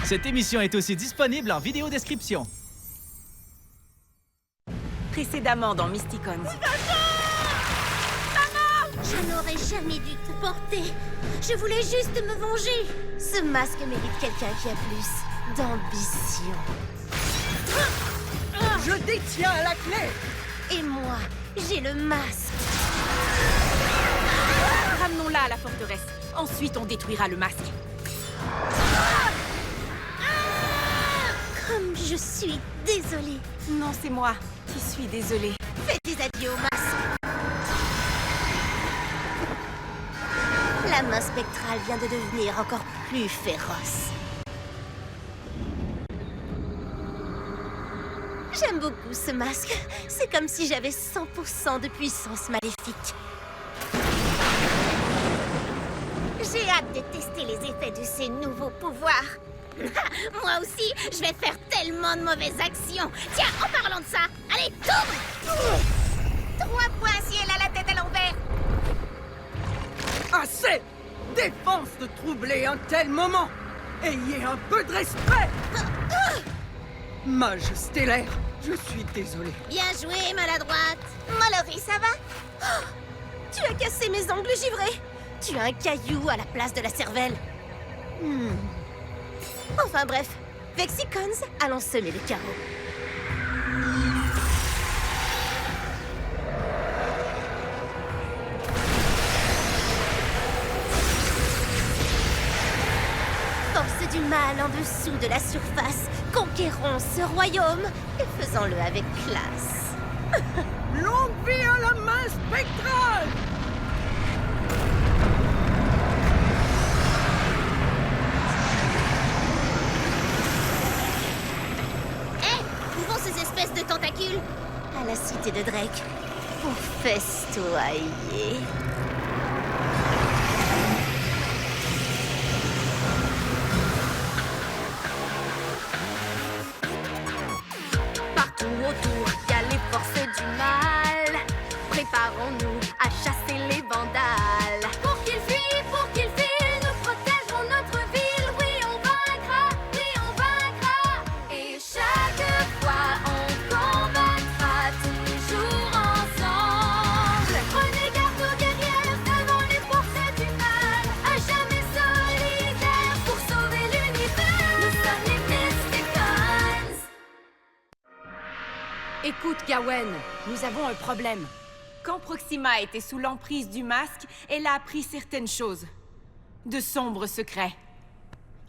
Cette émission est aussi disponible en vidéo description. Précédemment dans Mysticons. Je n'aurais jamais dû te porter. Je voulais juste me venger. Ce masque mérite quelqu'un qui a plus d'ambition. Je détiens la clé. Et moi, j'ai le masque. Ramenons-la à la forteresse. Ensuite, on détruira le masque. Comme je suis désolée. Non, c'est moi qui suis désolée. Fais tes adieux au masque. La main spectrale vient de devenir encore plus féroce. J'aime beaucoup ce masque. C'est comme si j'avais 100% de puissance maléfique. J'ai hâte de tester les effets de ces nouveaux pouvoirs. Moi aussi, je vais faire tellement de mauvaises actions. Tiens, en parlant de ça, allez, tourne! 3 points si elle a la tête à l'envers. Assez! Défense de troubler un tel moment! Ayez un peu de respect! Mage stellaire, je suis désolé. Bien joué, maladroite. Mallory, ça va? Oh, tu as cassé mes ongles givrés. Tu as un caillou à la place de la cervelle. Enfin bref, Vexicons, allons semer le chaos. Force du mal en dessous de la surface, conquérons ce royaume et faisons-le avec classe. Longue vie à la main spectrale! Où vont ces espèces de tentacules? À la cité de Drake, pour festoyer. Partout autour, il y a les forces du mal. Préparons-nous à chasser les vandales. Pour qu'ils fuient, nous protégerons notre ville. Oui, on vaincra, Et chaque fois, on combattra toujours ensemble. Prenez garde aux guerrières devant les forces du mal. À jamais solidaires pour sauver l'univers. Nous sommes les Mysticons. Écoute, Gawain, nous avons un problème. Quand Proxima était sous l'emprise du masque, elle a appris certaines choses. De sombres secrets.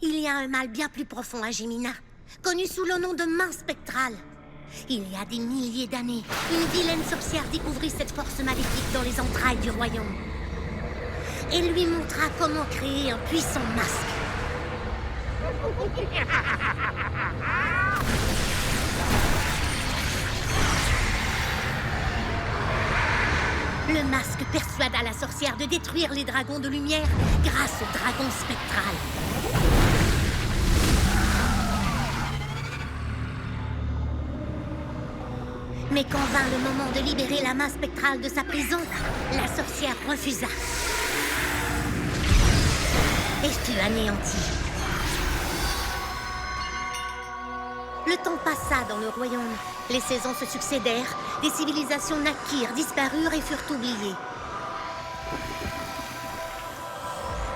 Il y a un mal bien plus profond à Gemina, connu sous le nom de main spectrale. Il y a des milliers d'années, une vilaine sorcière découvrit cette force maléfique dans les entrailles du royaume. Elle lui montra comment créer un puissant masque. Le masque persuada la sorcière de détruire les dragons de lumière grâce au dragon spectral. Mais quand vint le moment de libérer la main spectrale de sa prison, la sorcière refusa. Et fut anéantie. Le temps passa dans le royaume. Les saisons se succédèrent, des civilisations naquirent, disparurent et furent oubliées.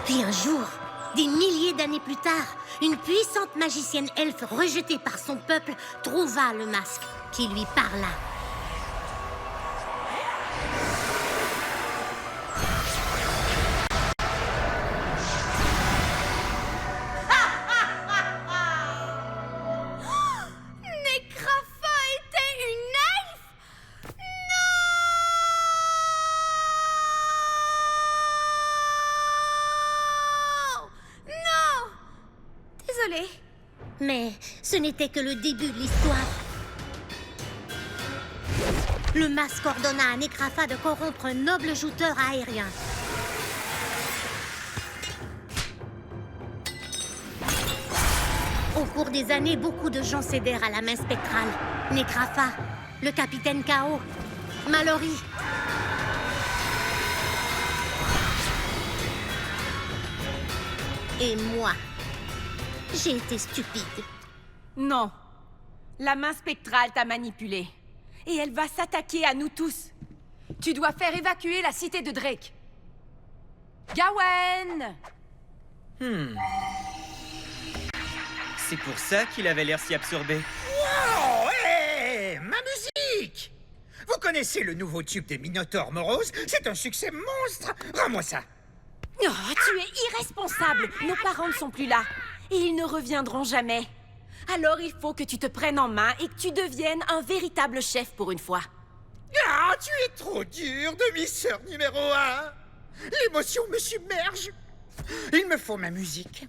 Puis un jour, des milliers d'années plus tard, une puissante magicienne elfe rejetée par son peuple trouva le masque qui lui parla. Désolée. Mais ce n'était que le début de l'histoire. Le masque ordonna à Necrafa de corrompre un noble jouteur aérien. Au cours des années, beaucoup de gens cédèrent à la main spectrale. Necrafa, le capitaine Chaos, Mallory. Et moi. J'ai été stupide. Non. La main spectrale t'a manipulé. Et elle va s'attaquer à nous tous. Tu dois faire évacuer la cité de Drake. Gawen! C'est pour ça qu'il avait l'air si absorbé. Oh, hé, ma musique! Vous connaissez le nouveau tube des Minotaures moroses? C'est un succès monstre! Rends-moi ça! Oh, tu es irresponsable. Nos parents ne sont plus là. Et ils ne reviendront jamais. Alors il faut que tu te prennes en main et que tu deviennes un véritable chef pour une fois. Ah, tu es trop dur, demi-sœur numéro 1! L'émotion me submerge! Il me faut ma musique.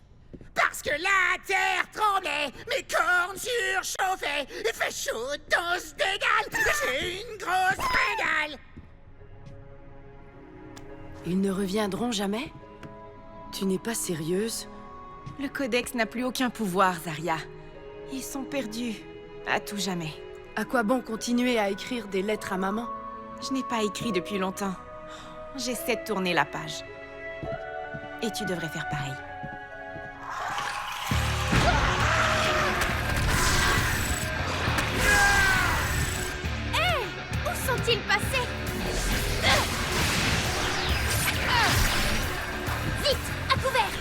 Parce que la terre tremblait, mes cornes surchauffaient, il fait chaud dans ce dégal, j'ai une grosse régale! Ils ne reviendront jamais? Tu n'es pas sérieuse? Le Codex n'a plus aucun pouvoir, Zarya. Ils sont perdus. À tout jamais. À quoi bon continuer à écrire des lettres à maman? Je n'ai pas écrit depuis longtemps. J'essaie de tourner la page. Et tu devrais faire pareil. Hé! Où sont-ils passés? Vite! À couvert!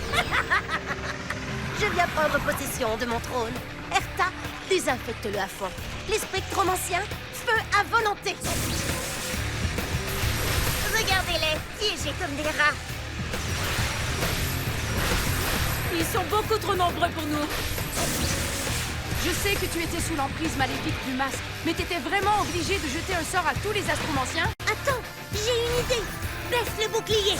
Je viens prendre possession de mon trône. Erta, désinfecte-le à fond. Les spectromanciens, feu à volonté. Regardez-les, piégés comme des rats. Ils sont beaucoup trop nombreux pour nous. Je sais que tu étais sous l'emprise maléfique du masque, mais t'étais vraiment obligé de jeter un sort à tous les astromanciens? Attends, j'ai une idée. Baisse le bouclier.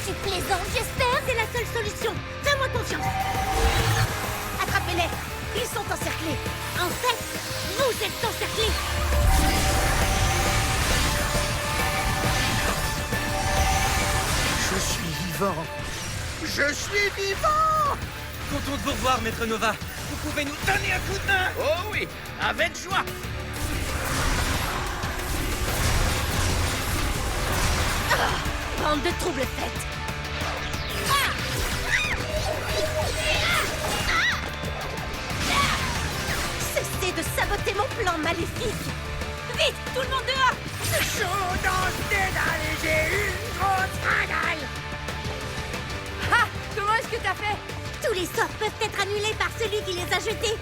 Tu plaisantes, j'espère? C'est la seule solution. Fais-moi confiance. Attrapez-les. Ils sont encerclés. En fait, vous êtes encerclés. Je suis vivant! Je suis vivant! Content de vous revoir, Maître Nova. Vous pouvez nous donner un coup de main? Oh oui, avec joie! Bande de troubles faites. Cessez de saboter mon plan maléfique. Vite, tout le monde dehors! C'est chaud dans ce dédale et j'ai une grosse régale! Ah! Comment est-ce que t'as fait? Tous les sorts peuvent être annulés par celui qui les a jetés.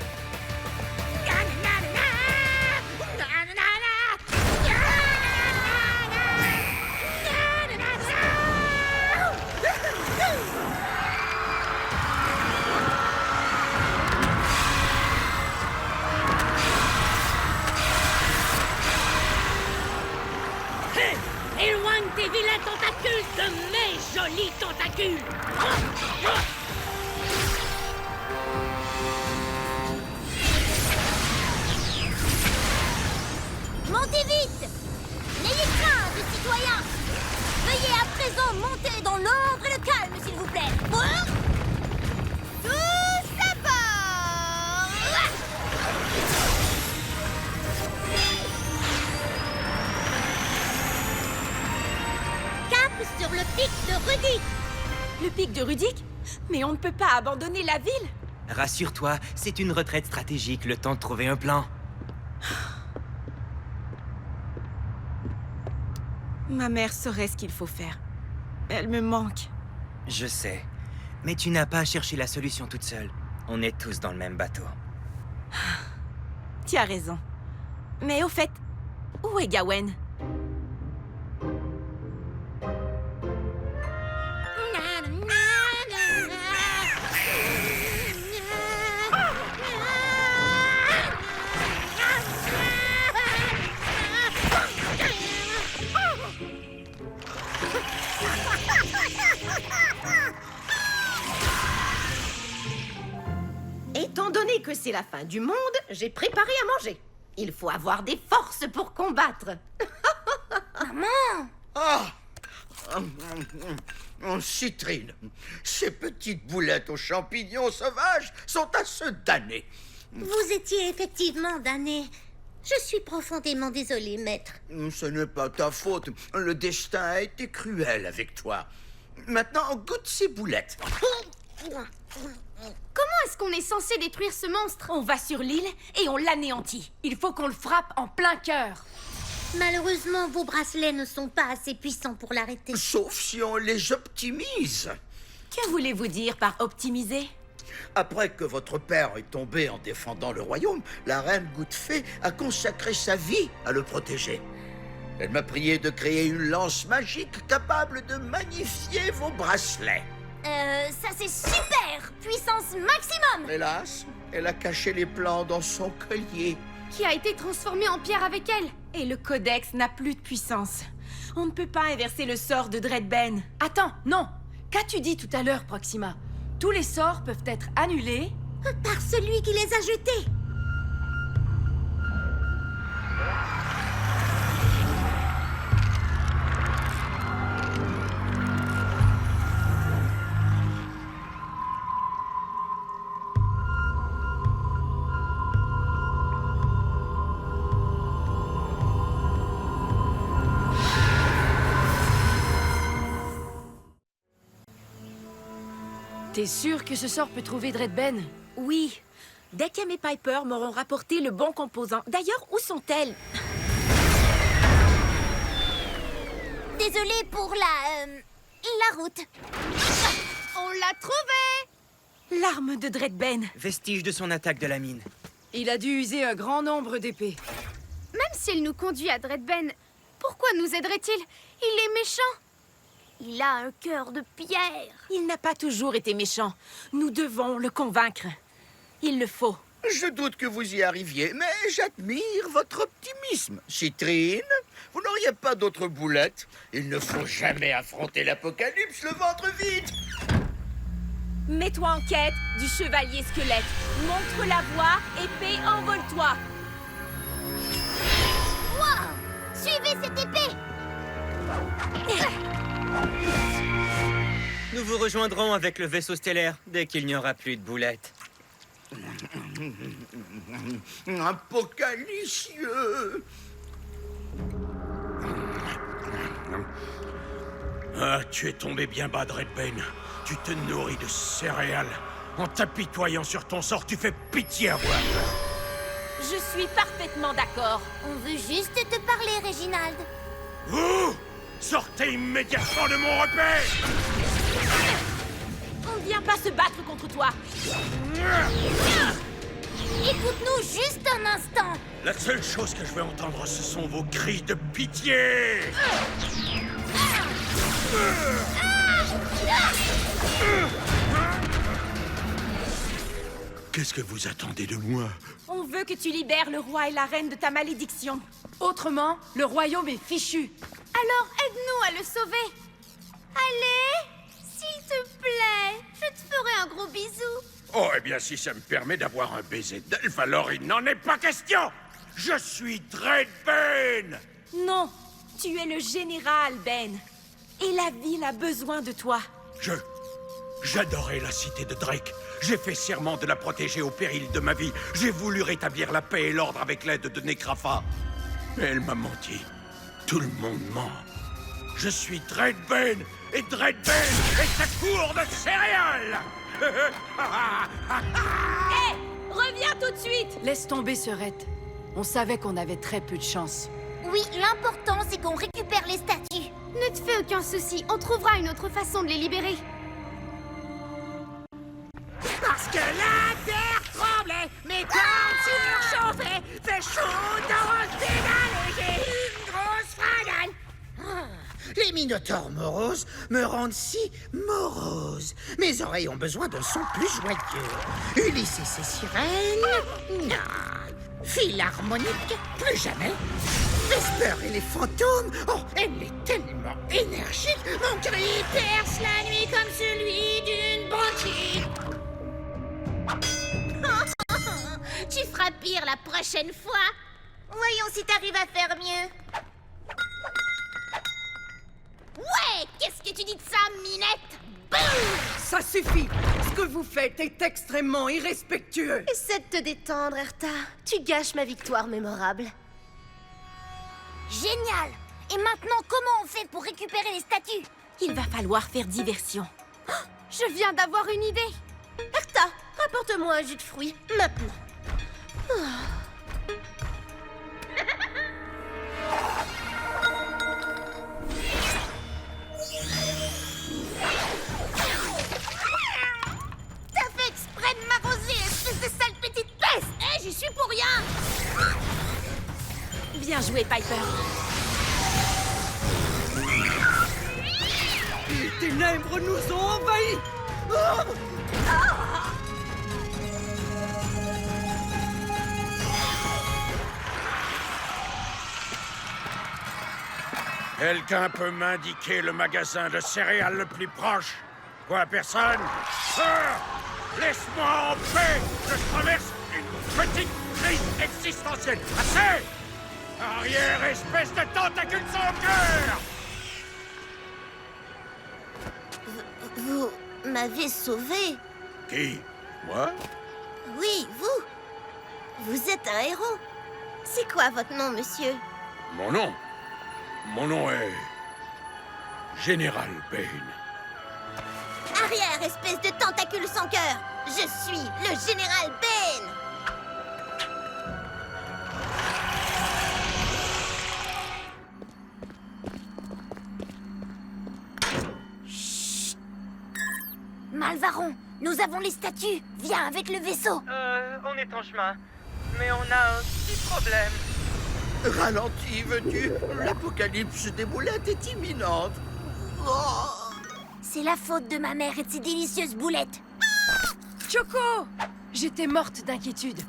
Éloigne tes vilains tentacules de mes jolis tentacules! Montez vite! N'ayez crainte, citoyens! Veuillez à présent monter dans l'ordre et le calme, s'il vous plaît. Tous à bord! Cap sur le pic de Rudik. Le pic de Rudik? Mais on ne peut pas abandonner la ville! Rassure-toi, c'est une retraite stratégique, le temps de trouver un plan. Ma mère saurait ce qu'il faut faire. Elle me manque. Je sais. Mais tu n'as pas à chercher la solution toute seule. On est tous dans le même bateau. Tu as raison. Mais au fait, où est Gawen? Étant donné que c'est la fin du monde, j'ai préparé à manger. Il faut avoir des forces pour combattre. Ah! Citrine, ces petites boulettes aux champignons sauvages sont à se damner. Vous étiez effectivement damné. Je suis profondément désolée, maître. Ce n'est pas ta faute. Le destin a été cruel avec toi. Maintenant, goûte ces boulettes. Comment est-ce qu'on est censé détruire ce monstre? On va sur l'île et on l'anéantit. Il faut qu'on le frappe en plein cœur. Malheureusement, vos bracelets ne sont pas assez puissants pour l'arrêter. Sauf si on les optimise. Que voulez-vous dire par optimiser? Après que votre père est tombé en défendant le royaume, la reine Gouttefée a consacré sa vie à le protéger. Elle m'a prié de créer une lance magique capable de magnifier vos bracelets. Ça c'est super! Puissance maximum! Hélas, elle a caché les plans dans son collier. Qui a été transformé en pierre avec elle. Et le codex n'a plus de puissance. On ne peut pas inverser le sort de Dreadben. Attends, non. Qu'as-tu dit tout à l'heure, Proxima? Tous les sorts peuvent être annulés. Par celui qui les a jetés. T'es sûr que ce sort peut trouver Dreadben? Oui. Deckham et Piper m'auront rapporté le bon composant. D'ailleurs, où sont-elles? Désolée pour la route. On l'a trouvé! L'arme de Dreadben. Vestige de son attaque de la mine. Il a dû user un grand nombre d'épées. Même s'il nous conduit à Dreadben, pourquoi nous aiderait-il? Il est méchant. Il a un cœur de pierre. Il n'a pas toujours été méchant. Nous devons le convaincre. Il le faut. Je doute que vous y arriviez, mais j'admire votre optimisme. Citrine, vous n'auriez pas d'autre boulette? Il ne faut jamais affronter l'apocalypse le ventre vide. Mets-toi en quête du chevalier squelette. Montre la voie, épée, envole-toi. Wow! Suivez cette épée! Nous vous rejoindrons avec le vaisseau stellaire dès qu'il n'y aura plus de boulettes. Apocalypsieux. Ah, tu es tombé bien bas, Dreadben. Tu te nourris de céréales. En t'apitoyant sur ton sort, tu fais pitié à voir. Je suis parfaitement d'accord. On veut juste te parler, Réginald. Vous! Sortez immédiatement de mon repère! On ne vient pas se battre contre toi. Écoute-nous juste un instant. La seule chose que je veux entendre, ce sont vos cris de pitié! Qu'est-ce que vous attendez de moi? On veut que tu libères le roi et la reine de ta malédiction. Autrement, le royaume est fichu. Alors aide-nous à le sauver. Allez, s'il te plaît, je te ferai un gros bisou. Oh, eh bien, si ça me permet d'avoir un baiser d'elfe, alors il n'en est pas question! Je suis Dreadben! Non, tu es le général, Ben. Et la ville a besoin de toi. J'adorais la cité de Drake. J'ai fait serment de la protéger au péril de ma vie. J'ai voulu rétablir la paix et l'ordre avec l'aide de Necrafa. Mais elle m'a menti. Tout le monde ment. Je suis Dreadben, et Dreadben est sa cour de céréales! Hé, reviens tout de suite. Laisse tomber, Sœurette. On savait qu'on avait très peu de chance. Oui, l'important c'est qu'on récupère les statues. Ne te fais aucun souci, on trouvera une autre façon de les libérer. Parce que la terre tremblait, mes cordes surchauffaient, fait chaud dans ce pédale et j'ai une grosse fringale. Les minotaures moroses me rendent si morose. Mes oreilles ont besoin d'un son plus joyeux. Ulysse et ses sirènes? Non. Philharmonique? Plus jamais. Vesper et les fantômes? Oh, elle est tellement énergique. Mon cri perce la nuit comme celui d'une banquise. Tu feras pire la prochaine fois. Voyons si t'arrives à faire mieux. Ouais, qu'est-ce que tu dis de ça, Minette? Boum! Ça suffit. Ce que vous faites est extrêmement irrespectueux. Essaie de te détendre, Erta. Tu gâches ma victoire mémorable. Génial! Et maintenant, comment on fait pour récupérer les statues? Il va falloir faire diversion. Je viens d'avoir une idée. Erta, rapporte-moi un jus de fruits, maintenant. T'as fait exprès de m'arroser, espèce de sale petite peste! Eh, j'y suis pour rien! Bien joué, Piper. Les ténèbres nous ont envahis! Oh! Quelqu'un peut m'indiquer le magasin de céréales le plus proche? Quoi, personne? Ah! Laisse-moi en paix! Je traverse une petite crise existentielle. Assez! Arrière, espèce de tentacule sans cœur! Vous m'avez sauvé. Qui? Moi? Oui, vous. Vous êtes un héros. C'est quoi votre nom, monsieur? Mon nom? Mon nom est... Général Bane. Arrière, espèce de tentacule sans cœur. Je suis le général Bane. Malvaron, nous avons les statues. Viens avec le vaisseau. On est en chemin. Mais on a un petit problème. Ralentis, veux-tu? L'apocalypse des boulettes est imminente. Oh. C'est la faute de ma mère et de ses délicieuses boulettes. Choco! J'étais morte d'inquiétude.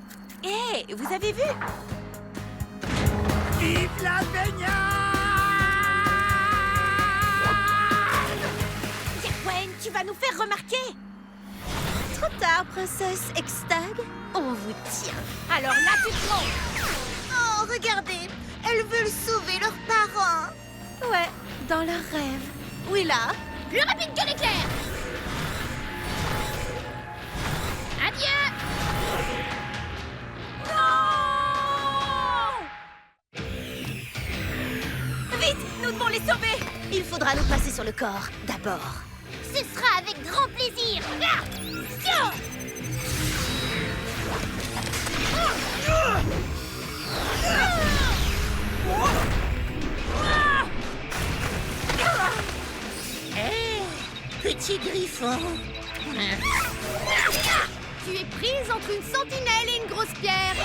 Hé, vous avez vu? Vive la baignade! Wayne, tu vas nous faire remarquer. Trop tard, princesse Extag. On vous tient. Alors là, tu te trompes. Oh, regardez. Elles veulent sauver leurs parents. Ouais, dans leurs rêves. Oui, là. Plus rapide que l'éclair. Adieu. Vite, nous devons les sauver. Il faudra nous passer sur le corps, d'abord. Ce sera avec grand plaisir. Ah, tiens. Petit griffon. Tu es prise entre une sentinelle et une grosse pierre.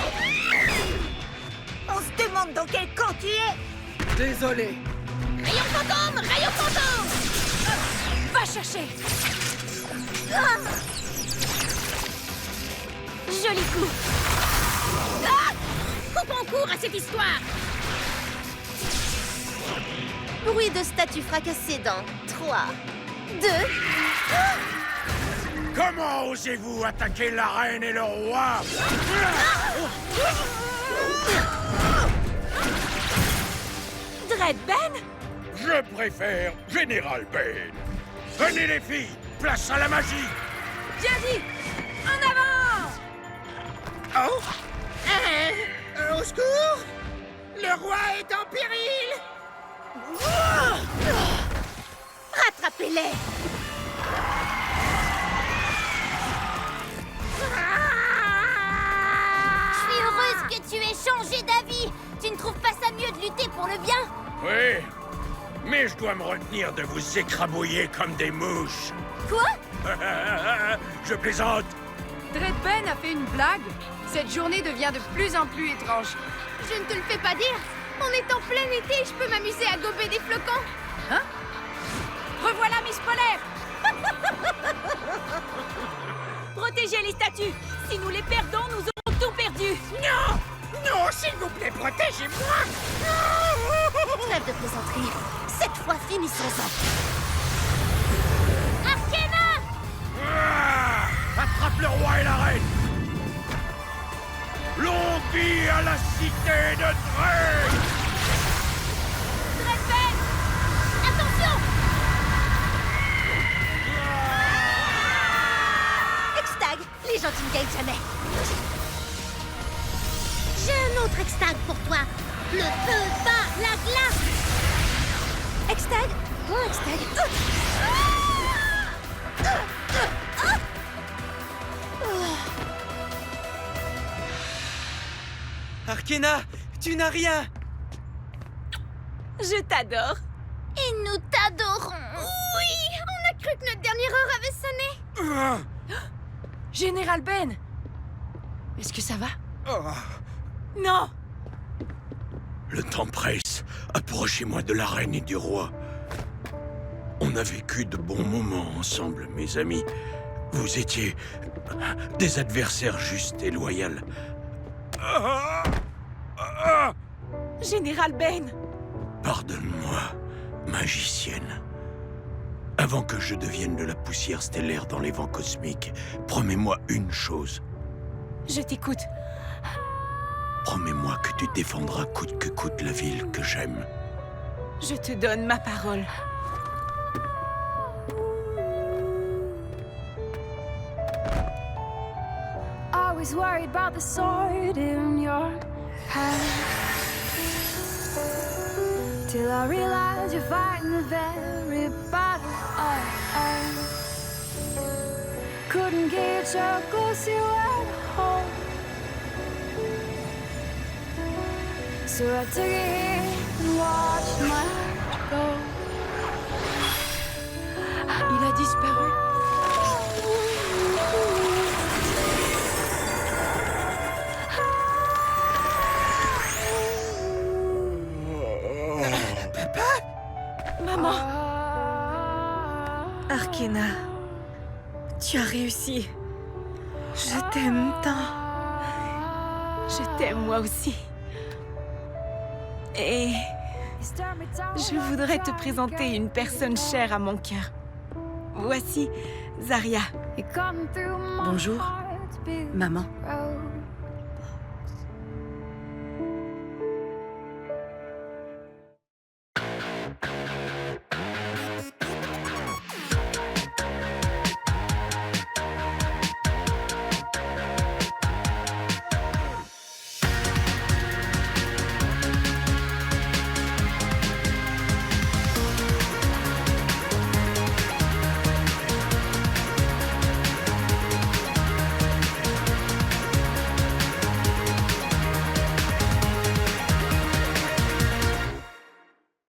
On se demande dans quel camp tu es. Désolé. Rayon fantôme, rayon fantôme. Va chercher! Joli coup. Ah, coupons court à cette histoire. Bruit de statues fracassées dans 3, 2... Comment osez-vous attaquer la reine et le roi? Dread Ben? Je préfère Général Bane. Venez les filles, place à la magie. Bien dit! En avant! Oh! Au secours! Le roi est en péril! Rattrapez-les! Je suis heureuse que tu aies changé d'avis. Tu ne trouves pas ça mieux de lutter pour le bien? Oui, mais je dois me retenir de vous écrabouiller comme des mouches. Quoi? Je plaisante. Dreadben a fait une blague. Cette journée devient de plus en plus étrange. Je ne te le fais pas dire. On est en plein été, je peux m'amuser à gober des flocons. Hein? Revoilà Miss Polaire! Protégez les statues. Si nous les perdons, nous aurons tout perdu. Non! Non, s'il vous plaît, protégez-moi! Trêve de plaisanterie. Cette fois, finissons-en. Arcana! Ah! Attrape le roi et la reine. Longue vie à la cité de Drake! Dreadben! Attention! Extag, les gentils ne gagnent jamais. J'ai un autre Extag pour toi. Le feu bat la glace. Extag? Bon, Extag. Arkena, tu n'as rien! Je t'adore. Et nous t'adorons. Oui, on a cru que notre dernière heure avait sonné. Général Ben! Est-ce que ça va? Non. Le temps presse. Approchez-moi de la reine et du roi. On a vécu de bons moments ensemble, mes amis. Vous étiez des adversaires justes et loyaux. Général Ben. Pardonne-moi, magicienne. Avant que je devienne de la poussière stellaire dans les vents cosmiques, promets-moi une chose. Je t'écoute. Promets-moi que tu défendras coûte que coûte la ville que j'aime. Je te donne ma parole. I was worried about the sword in your hand. Till I realized you're fighting the very battle I am. Couldn't get your close, you at home. So I took it here and watched my heart go. Il a disparu. Maman. Arkena, tu as réussi. Je t'aime tant. Je t'aime moi aussi. Et je voudrais te présenter une personne chère à mon cœur. Voici Zarya. Bonjour, maman.